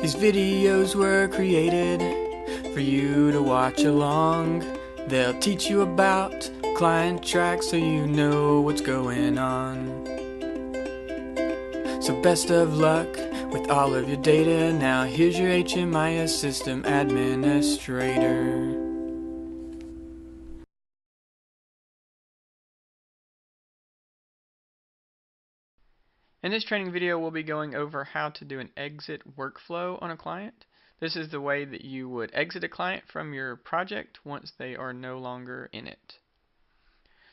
These videos were created for you to watch along. They'll teach you about ClientTrack so you know what's going on. So best of luck with all of your data. Now here's your HMIS system administrator. In this training video, we'll be going over how to do an exit workflow on a client. This is the way that you would exit a client from your project once they are no longer in it.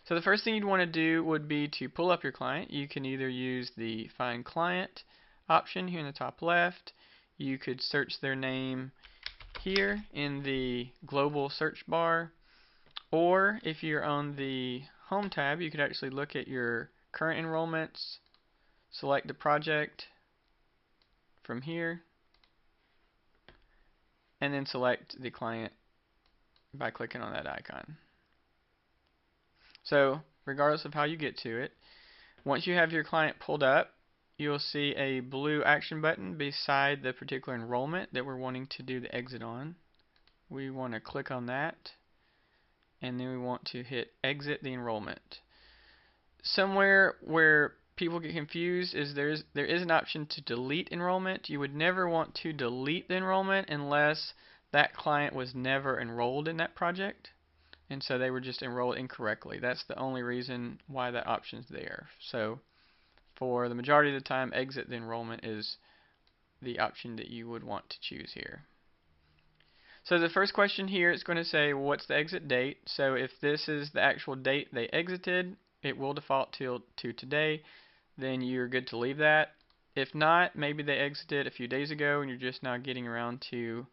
So the first thing you'd want to do would be to pull up your client. You can either use the Find Client option here in the top left. You could search their name here in the global search bar. Or if you're on the Home tab, you could actually look at your current enrollments, select the project from here, and then select the client by clicking on that icon. So regardless of how you get to it, once you have your client pulled up, you'll see a blue action button beside the particular enrollment that we're wanting to do the exit on. We want to click on that, and then we want to hit exit the enrollment. Somewhere where people get confused is there is an option to delete enrollment. You would never want to delete the enrollment unless that client was never enrolled in that project, and so they were just enrolled incorrectly. That's the only reason why that option's there. So for the majority of the time, exit the enrollment is the option that you would want to choose here. So the first question here is going to say what's the exit date. So if this is the actual date they exited, it will default to today. Then you're good to leave that. If not, maybe they exited a few days ago and you're just now getting around to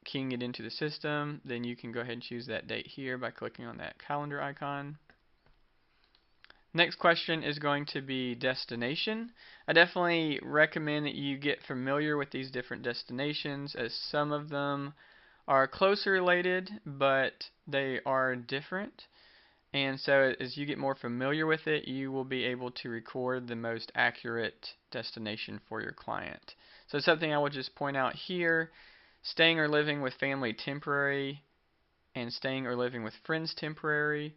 keying it into the system, then you can go ahead and choose that date here by clicking on that calendar icon. Next question is going to be destination. I definitely recommend that you get familiar with these different destinations, as some of them are closely related, but they are different. And so as you get more familiar with it, you will be able to record the most accurate destination for your client. So something I will just point out here, staying or living with family temporary and staying or living with friends temporary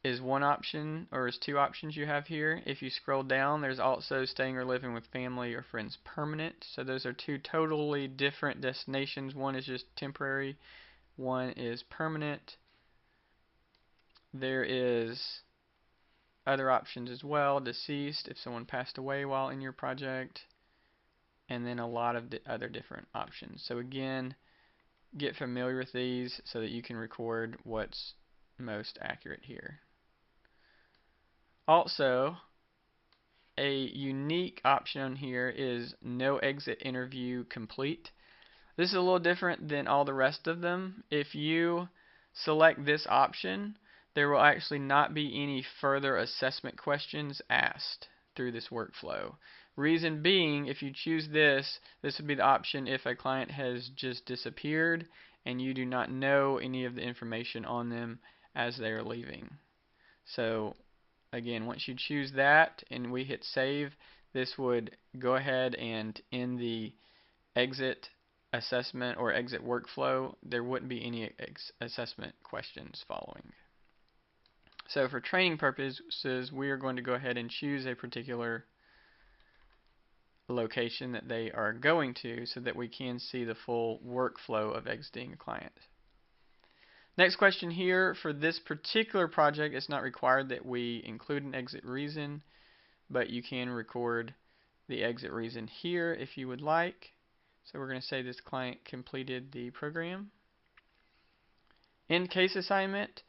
is one option, or is two options you have here. If you scroll down, there's also staying or living with family or friends permanent. So those are two totally different destinations. One is just temporary, one is permanent. There is other options as well, deceased, if someone passed away while in your project, and then a lot of other different options. So again, get familiar with these so that you can record what's most accurate here. Also, a unique option here is no exit interview complete. This is a little different than all the rest of them. If you select this option, there will actually not be any further assessment questions asked through this workflow. Reason being, if you choose this, this would be the option if a client has just disappeared and you do not know any of the information on them as they are leaving. So again, once you choose that and we hit save, this would go ahead and in the exit assessment or exit workflow, there wouldn't be any assessment questions following. So for training purposes, we are going to go ahead and choose a particular location that they are going to so that we can see the full workflow of exiting a client. Next question here, for this particular project, it's not required that we include an exit reason, but you can record the exit reason here if you would like. So we're going to say this client completed the program. End case assignment.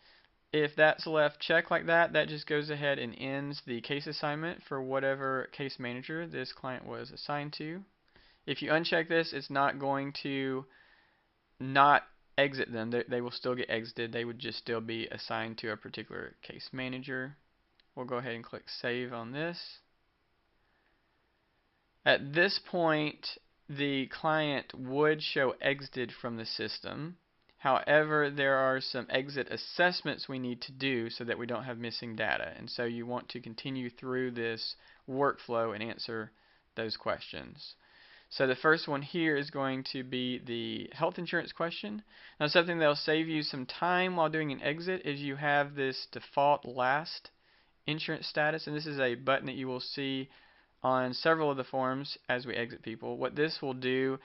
If that's left checked like that, that just goes ahead and ends the case assignment for whatever case manager this client was assigned to. If you uncheck this, it's not going to not exit them. They will still get exited. They would just still be assigned to a particular case manager. We'll go ahead and click save on this. At this point, the client would show exited from the system. However, there are some exit assessments we need to do so that we don't have missing data. And so you want to continue through this workflow and answer those questions. So the first one here is going to be the health insurance question. Now something that'll save you some time while doing an exit is you have this default last insurance status, and this is a button that you will see on several of the forms as we exit people. What this will do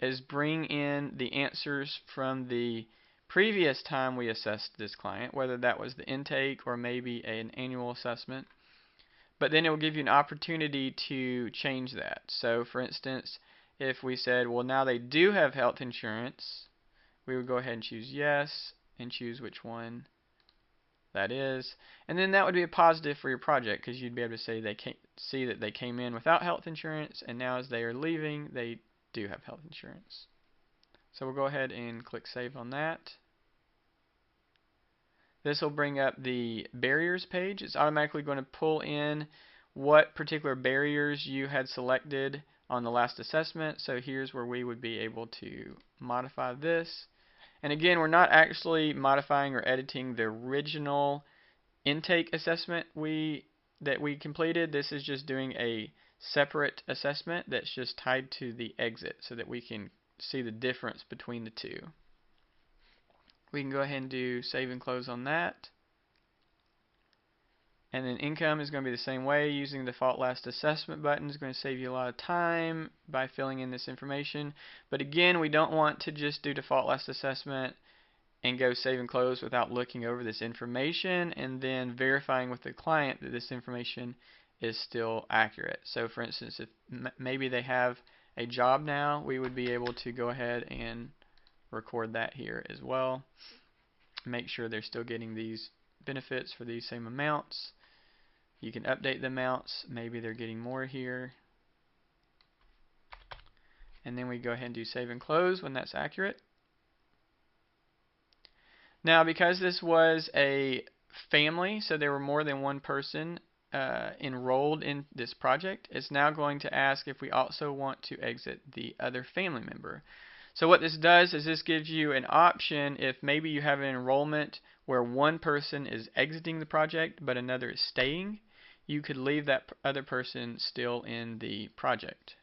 is bring in the answers from the previous time we assessed this client, whether that was the intake or maybe an annual assessment. But then it will give you an opportunity to change that. So for instance, if we said, well, now they do have health insurance, we would go ahead and choose yes and choose which one that is. And then that would be a positive for your project because you'd be able to say see that they came in without health insurance, and now as they are leaving, they do have health insurance. So we'll go ahead and click save on that. This will bring up the barriers page. It's automatically going to pull in what particular barriers you had selected on the last assessment. So here's where we would be able to modify this. And again, we're not actually modifying or editing the original intake assessment that we completed. This is just doing a separate assessment that's just tied to the exit so that we can see the difference between the two. We can go ahead and do save and close on that. And then income is going to be the same way. Using the default last assessment button is going to save you a lot of time by filling in this information. But again, we don't want to just do default last assessment and go save and close without looking over this information and then verifying with the client that this information is still accurate. So for instance, if maybe they have a job now, we would be able to go ahead and record that here as well. Make sure they're still getting these benefits for these same amounts. You can update the amounts. Maybe they're getting more here. And then we go ahead and do save and close when that's accurate. Now, because this was a family, so there were more than one person enrolled in this project, it's now going to ask if we also want to exit the other family member. So what this does is this gives you an option if maybe you have an enrollment where one person is exiting the project but another is staying, you could leave that other person still in the project.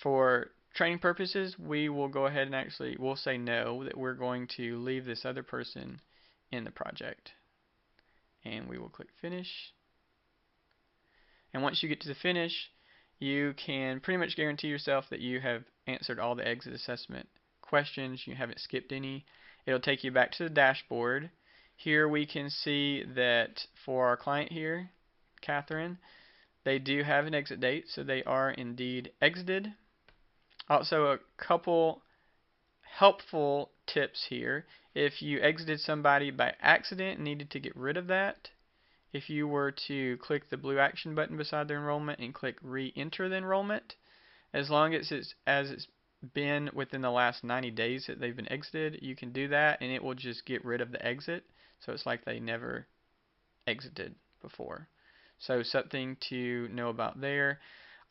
For training purposes, we will go ahead and we'll say no, that we're going to leave this other person in the project. And we will click finish. And once you get to the finish, you can pretty much guarantee yourself that you have answered all the exit assessment questions, you haven't skipped any. It'll take you back to the dashboard. Here we can see that for our client here, Catherine, they do have an exit date, so they are indeed exited. Also, a couple helpful tips here. If you exited somebody by accident and needed to get rid of that, if you were to click the blue action button beside their enrollment and click re-enter the enrollment, as long as it's been within the last 90 days that they've been exited, you can do that and it will just get rid of the exit. So it's like they never exited before. So something to know about there.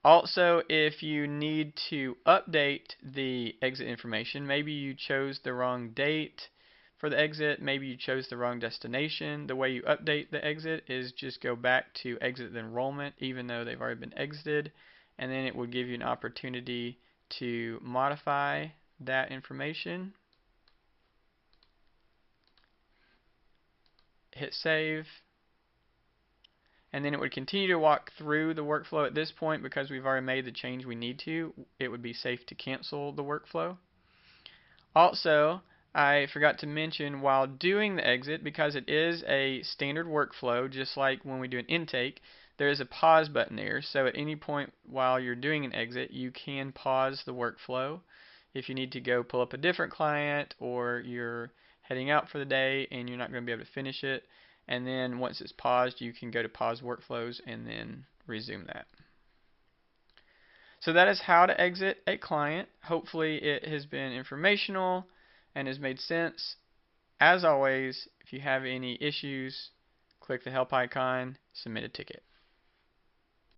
Also, if you need to update the exit information, maybe you chose the wrong date for the exit, maybe you chose the wrong destination, the way you update the exit is just go back to exit the enrollment even though they've already been exited, and then it will give you an opportunity to modify that information. Hit save. And then it would continue to walk through the workflow. At this point, because we've already made the change we need to, it would be safe to cancel the workflow. Also, I forgot to mention while doing the exit, because it is a standard workflow, just like when we do an intake, there is a pause button there. So at any point while you're doing an exit, you can pause the workflow. If you need to go pull up a different client or you're heading out for the day and you're not going to be able to finish it, and then once it's paused, you can go to pause workflows and then resume that. So that is how to exit a client. Hopefully it has been informational and has made sense. As always, if you have any issues, click the help icon, submit a ticket.